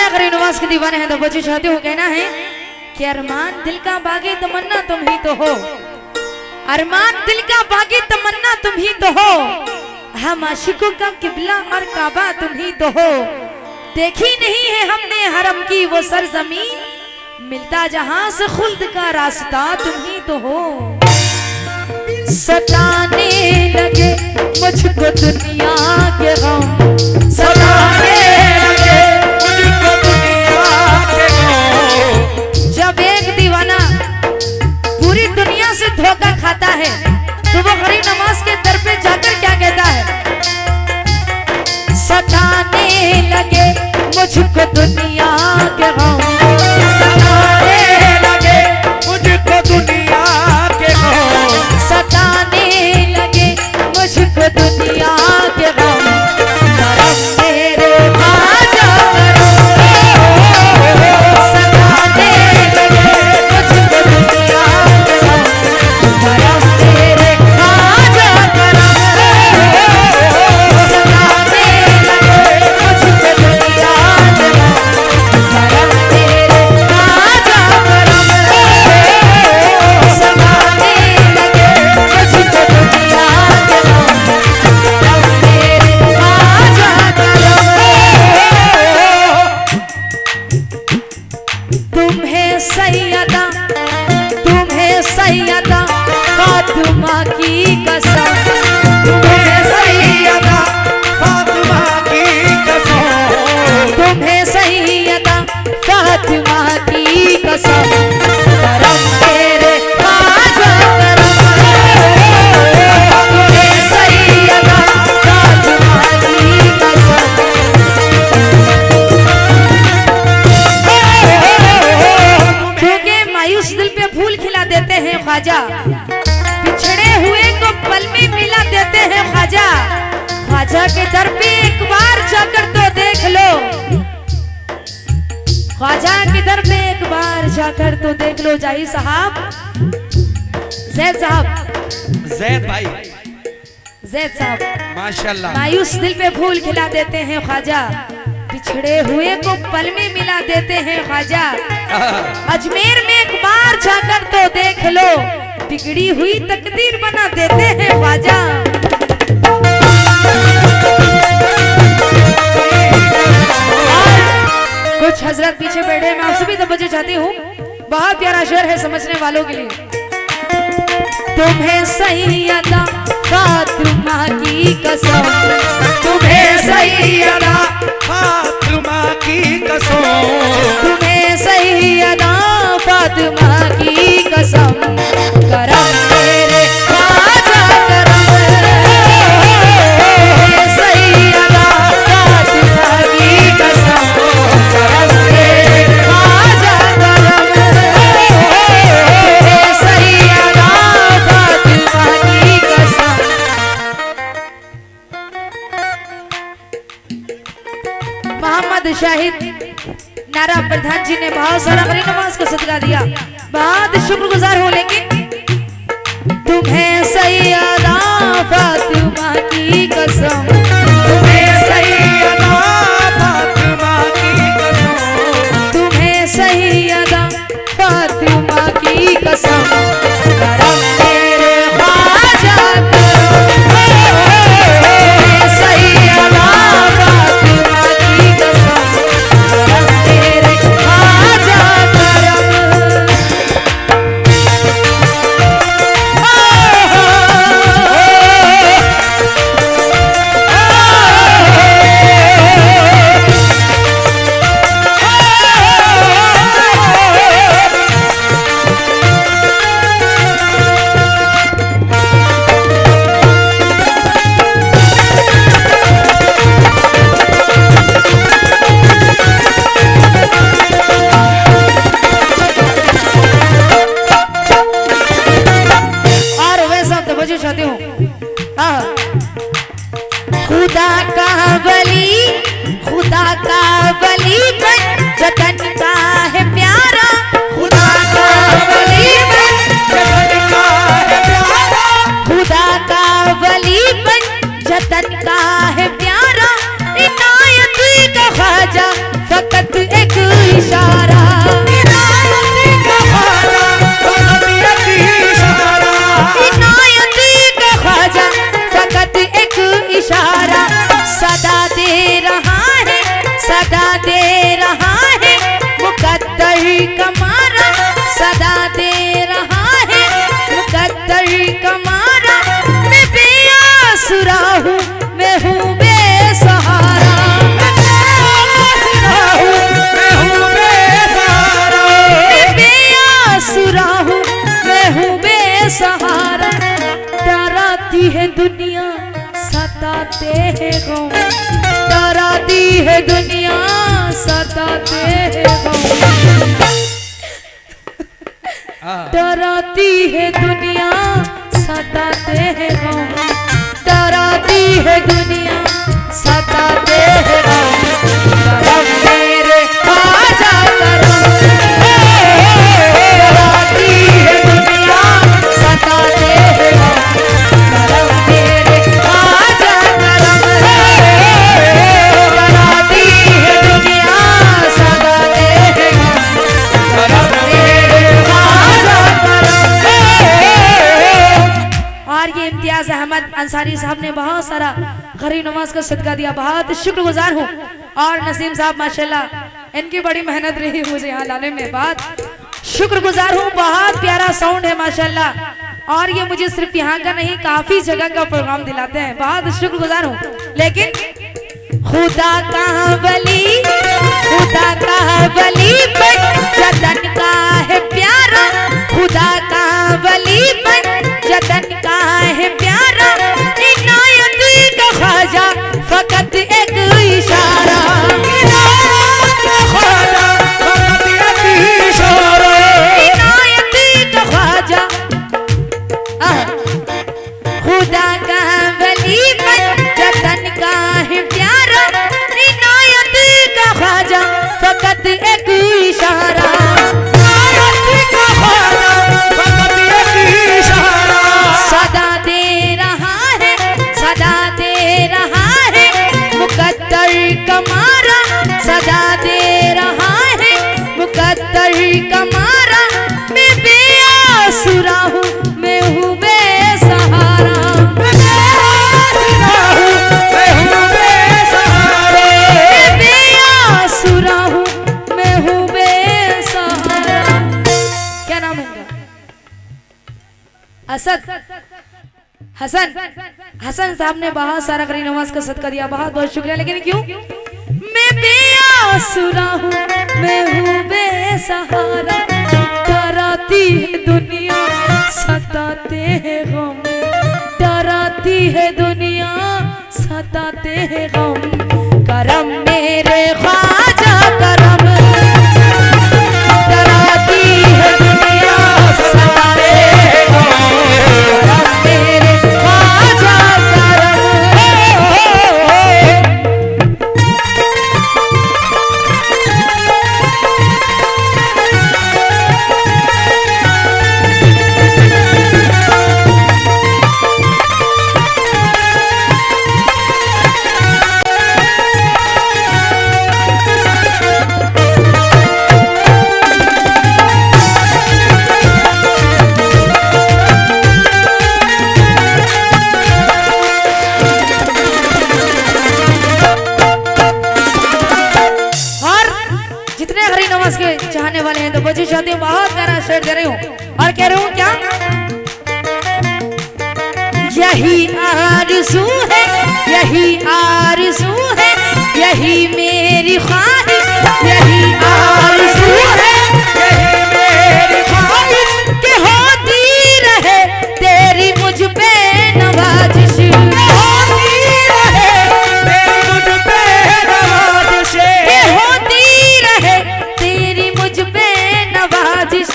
दया करें नवाज के दीवाने हैं तो बच्चे चाहते हो कहना है कि अरमान दिल का बागी तमन्ना तुम ही तो हो, अरमान दिल का बागी तमन्ना तुम ही तो हो, हम आशिकों का किबला और काबा तुम ही तो हो। देखी नहीं है हमने हरम की वो सरजमी, मिलता जहां से खुल्द का रास्ता तुम ही तो हो। सताने लगे मुझको दुनिया के गम, सताने लगे मुझको दुनिया के गम। जब एक दीवाना पूरी दुनिया से धोखा खाता है तो वो गरीब नवाज के दर पे जाकर क्या कहता है? सताने लगे मुझको दुनिया के गम, सताने लगे मुझको दुनिया के गम, सताने लगे मुझको दुनिया के गम। करम मेरे ख्वाजा करम, सताने लगे मुझको दुनिया के गम, करम मेरे ख्वाजा करम, सताने लगे मुझको दुनिया के गम, करम मेरे ख्वाजा करम, सताने लगे मुझको दुनिया के गम, करम मेरे ख्वाजा करम। तुम्हें सैयदा, तुम्हें सैयदा फातिमा की कसम, तुम्हें सैयदा फातिमा की कसम, तुम्हें सैयदा फातिमा की कसम, करम तेरे ख्वाजा करम, तुम्हें सैयदा फातिमा की कसम। क्योंकि मायूस दिल पे फूल खिला देते हैं ख्वाजा, बिछड़े हुए को पल में मिला देते हैं ख्वाजा। ख्वाजा के दर पे एक बार जाकर तो देख लो, ख्वाजा के दर पे एक बार जाकर तो देख लो। जाहिर साहब, जैद साहब, जैद भाई, जैद साहब माशाल्लाह, मायूस दिल पे फूल खिला देते हैं ख्वाजा, बिछड़े हुए को पल में मिला देते हैं ख्वाजा। अजमेर में एक बार जाकर तो देख लो, बिगड़ी हुई तकदीर बना देते हैं ख्वाजा। कुछ हजरत पीछे बैठे, मैं आपसे भी तवज्जो चाहती हूँ, बहुत प्यारा शेर है समझने वालों के लिए। तुम्हें सैयदा फातिमा की कसम, तुम्हें सैयदा फातिमा की कसम, तुम्हें सैयदा फातिमा की कसम, करम तेरे ख्वाजा करम, तुम्हें सैयदा फातिमा की कसम, करम तेरे ख्वाजा करम, तुम्हें सैयदा फातिमा की कसम। मोहम्मद शाहिद नारा प्रधान जी ने बहुत सारा गरीब नवाज को सदका दिया, बहुत शुक्रगुजार हो। लेकिन तुम्हें सैयदा फातिमा की कसम, तुम्हें सैयदा फातिमा की कसम, तुम्हें सैयदा फातिमा की कसम, करम तेरे ख्वाजा करम, तुम्हें सैयदा फातिमा की कसम, करम तेरे ख्वाजा करम। सदा दे रहा है मुकद्दर का मारा, सदा दे रहा है मुकद्दर का मारा। मैं बेआसरा हूँ, मैं हूँ बेसहारा, मैं बेआसरा हूँ, मैं हूँ बेसहारा, मैं बेआसरा हूँ, मैं हूँ बेसहारा। डराती है दुनिया सताते हैं गम, डराती है दुनिया सताते हैं गम, डराती है दुनिया सताते हैं गम, डराती है दुनिया सताते हैं गम। करम मेरे खाजा करम, डराती है दुनिया सताते हैं गम, करम मेरे खाजा करम, डराती है दुनिया सताते हैं गम, करम मेरे खाजा करम। और ये इम्तियाज अहमद अंसारी साहब ने बहुत सारा गरीब नवाज का सदका दिया, बहुत शुक्रगुजार हूँ। और नसीम साहब माशाल्लाह इनकी बड़ी मेहनत रही मुझे यहाँ लाने में, बहुत शुक्रगुजार हूँ। बहुत प्यारा साउंड है माशाल्लाह, और ये मुझे सिर्फ यहाँ का नहीं काफी जगह का प्रोग्राम दिलाते हैं, बहुत शुक्रगुजार हूँ। लेकिन खुदा का वली, खुदा का वली बन जतन का है प्यारा, खुदा का वली बन जतन का है प्यारा। इनायत का ख्वाजा फकत एक इशारा, इनायत का ख्वाजा फकत एक इशारा, इनायत का ख्वाजा खुदा का वली बन जतन का है प्यारा। इनायत का ख्वाजा फकत एक इशारा, इनायत का ख्वाजा फकत एक इशारा। सदा दे रहा है, सदा दे रहा है मुकद्दर का मारा, सदा दे रहा है मुकद्दर का मारा। मैं बेआसरा हूँ, मैं हूँ बेसहारा, मैं बेआसरा हूँ, मैं हूँ बेसहारा, मैं बेआसरा हूँ, मैं हूँ बेसहारा। क्या नाम है इनका? असद हसन, हसन साहब ने बहुत सारा गरीब नवाज का सदका दिया, बहुत बहुत शुक्रिया। लेकिन क्यों? मैं बेआसरा हूँ, मैं हूँ बेसहारा, डराती है दुनिया सताते हैं गम, डराती है दुनिया सताते हैं गम। करम मेरे ख्वाजा करम, डराती है दुनिया सताते हैं गम, करम मेरे ख्वाजा करम। के चाहने वाले हैं तो बच्चे चाहते हैं बहुत प्यारा शेर दे रही हूँ और कह रही हूँ क्या, यही आरज़ू है, यही आरज़ू है, यही मेरी ख्वाहिश, यही आरज़ू है, यही मेरी ख्वाहिश कि होती रहे तेरी मुझ पे नवाजिश, होती रहे तेरी मुझ पे नवाजिश, होती रहे तेरी मुझ पे नवाजिश।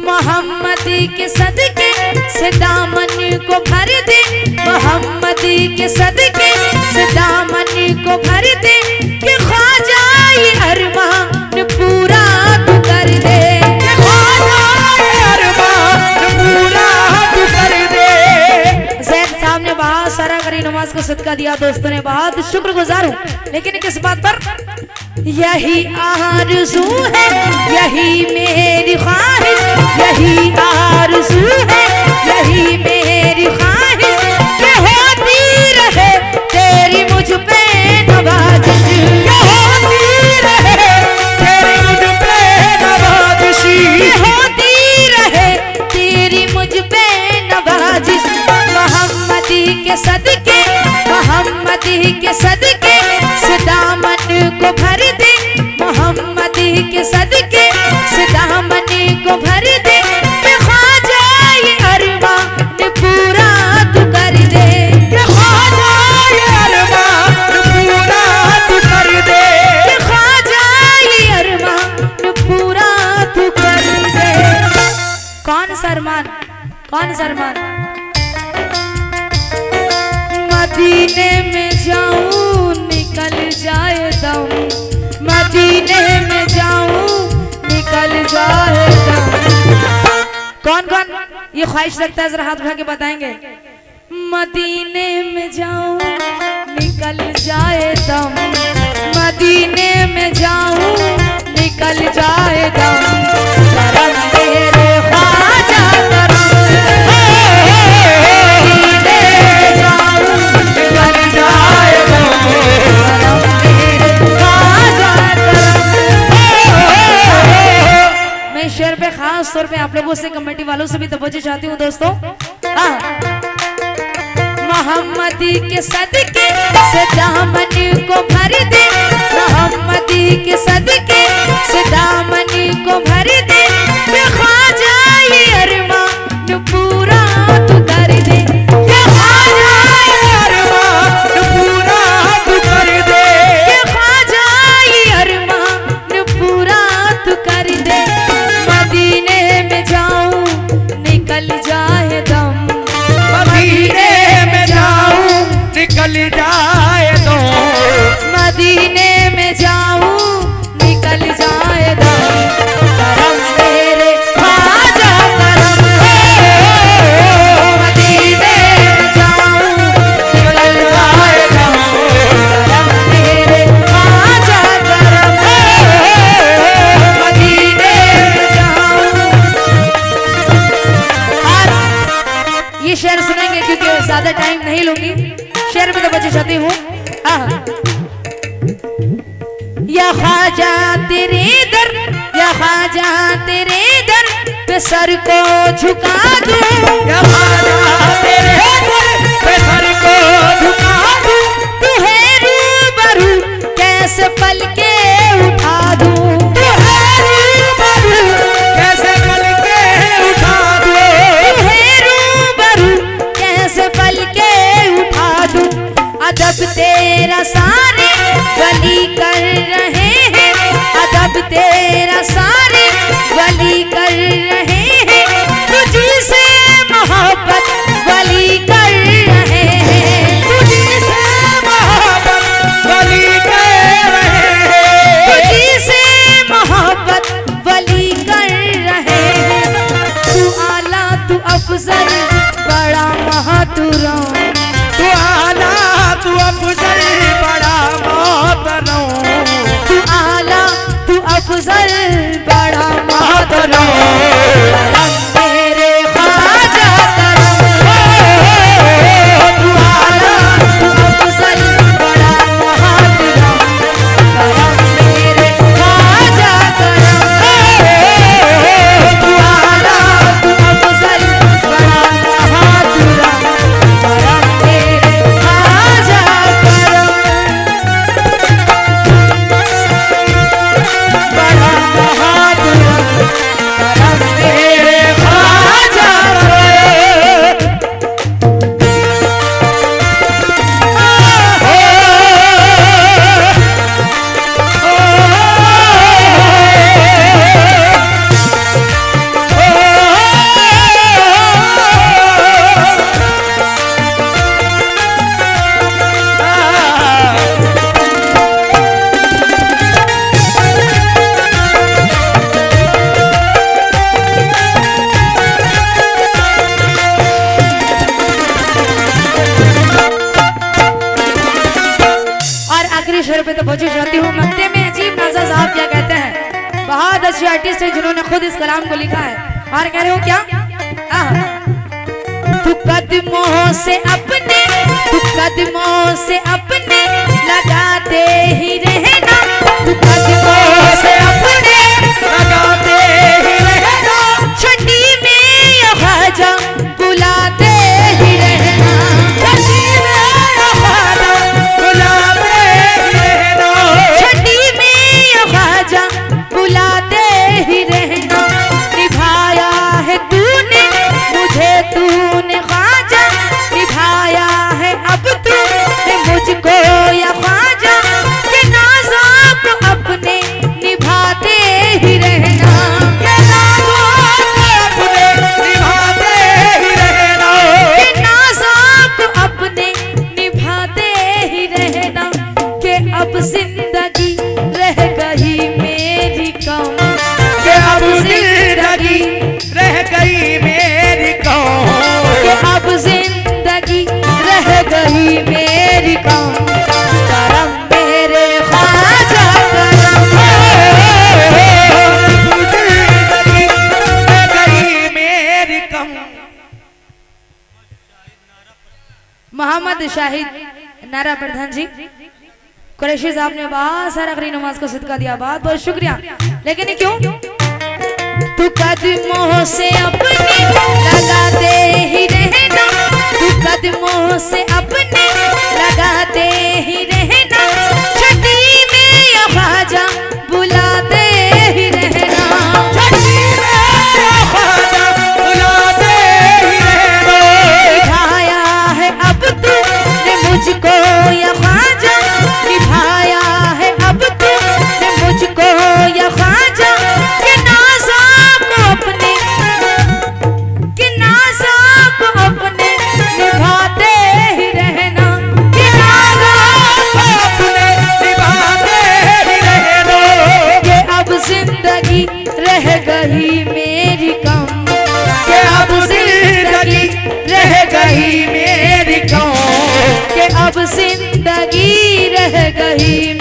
मोहम्मद के सदके से दामन को भर दे, मोहम्मद के सदके से दामन को भर दे कि ख्वाजा ये अरमान पूरा तू कर दे, कि ख्वाजा ये अरमान पूरा तू कर दे। ज़ैद साहब ने बहुत सारा गरीब नवाज को सदका दिया, दोस्तों ने बहुत शुक्रगुजार हूँ। लेकिन किस बात पर, यही आरज़ू है, यही मेरी ख्वाहिश, यही आरज़ू है, यही मेरी ख्वाहिश कि होती रहे तेरी मुझ पे कौन सा अरमान? मदीने में जाऊं निकल जाए दम, मदीने में जाऊं निकल जाए दम। कौन कौन ये ख्वाहिश रखता है, जरा हाथ उठा के बताएंगे। मदीने में जाऊं निकल जाए दम, मदीने में जाऊं निकल जाए दम। करम तेरे ख्वाजा करम, मदीने में जाऊं निकल जाए दम। करम तेरे ख्वाजा करम। मैं शेर पे खास तौर पे आप लोगों से, कमेटी वालों से भी तवज्जो चाहती हूँ दोस्तों। मोहम्मदी के सदके से दामन को भर दे, मोहम्मदी के सदके से दामन को भर दे। ये ख्वाजा ये अरमान पूरा तू कर दे, ये ख्वाजा ये अरमान पूरा तू कर दे, ये ख्वाजा ये अरमान पूरा तू कर दे। मदीने में जाऊं निकल जाए दम, मदीने में जाऊं निकल जाए दो, मदीने में जाऊं निकल जाए दम। करम तेरे ख्वाजा करम, मदीने में जाऊं निकल जाए दम। करम तेरे ख्वाजा करम, मदीने में जाऊं। और ये शेर सुनेंगे क्योंकि ज्यादा टाइम नहीं लूंगी, शेर में तो बचे चाहती हूँ। या ख्वाजा तेरे दर, या ख्वाजा तेरे दर पे सर को झुका दूं, या ख्वाजा तेरे दर पे सर को झुका दूं। तू है रूबरू कैसे पल के उठा दूं, तू है रूबरू कैसे पल के उठा दूं, तू है रूबरू कैसे पल के उठा दूं। अदब तेरा सारे वली कर रहे हैं, अदब तेरा सारे वली कर रहे हैं। तुझसे मोहब्बत वली कर रहे हैं, तुझसे मोहब्बत वली कर रहे हैं, तुझसे मोहब्बत वली कर रहे हैं। तू आला तू अफजल बड़ा महतरम, तू आला तू अफजल बड़ा मोहतरम, तू आला तू अफजल बड़ा महतरम। करम तेरे ख्वाजा करम, तू आला तू अफजल बड़ा महतरम। करम तेरे ख्वाजा करम, तू आला तू अफजल बड़ा महतरम। करम तेरे ख्वाजा करम, बड़ा महतरम। करम तेरे ख्वाजा और आखिरी शेर पे तो पहुंची जाती हूँ। मक्ते में अजीब नजर साहब क्या कहते हैं, बहुत अच्छे आर्टिस्ट है जिन्होंने खुद इस कलाम को लिखा है। और कह रहे हो क्या, तू कदमों से अपने, तू कदमों से अपने लगाते ही रहना, तू कदमों से अपने लगाते ही रहना, छठी में ये ख्वाजा बुलाते ही रहना, छठी में ये ख्वाजा बुलाते ही रहना, छठी में ये ख्वाजा बुलाते ही रहना। निभाया है तूने मुझे, तूने ख्वाजा निभाया है अब तूने मुझको या ख्वाजा। जिंदगी रह गई मेरी कम, के अब जिंदगी रह गई मेरी कौन, कि अब जिंदगी रह गई मेरी कम, करम मेरे ख्वाजा करम, जिंदगी रह गई मेरी कम। मोहम्मद शाहिद नारा प्रधान जी कुरैशी साहब ने बहुत सारा खरी नमाज को सदका दिया, बहुत बहुत शुक्रिया। लेकिन ये क्यों? तू कदमों से अपने लगाते ही रहना, तू कदमों से अपने लगाते ही रहना, छठी में या ख्वाजा बुलाते ही रहना, छठी में ख्वाजा बुलाते ही रहना। निभाया है अब तूने मुझको या ख्वाजा, निभाया है अब तूने मुझको या ख्वाजा, कि नाज़ा को अपने, कि नाज़ा को अपने निभाते ही रहना, कि नाज़ा को अपने निभाते ही रहना। कि अब जिंदगी रह गई मेरी कम, के अब जिंदगी रह गई मेरी कौन, कि अब जिंदगी रह गई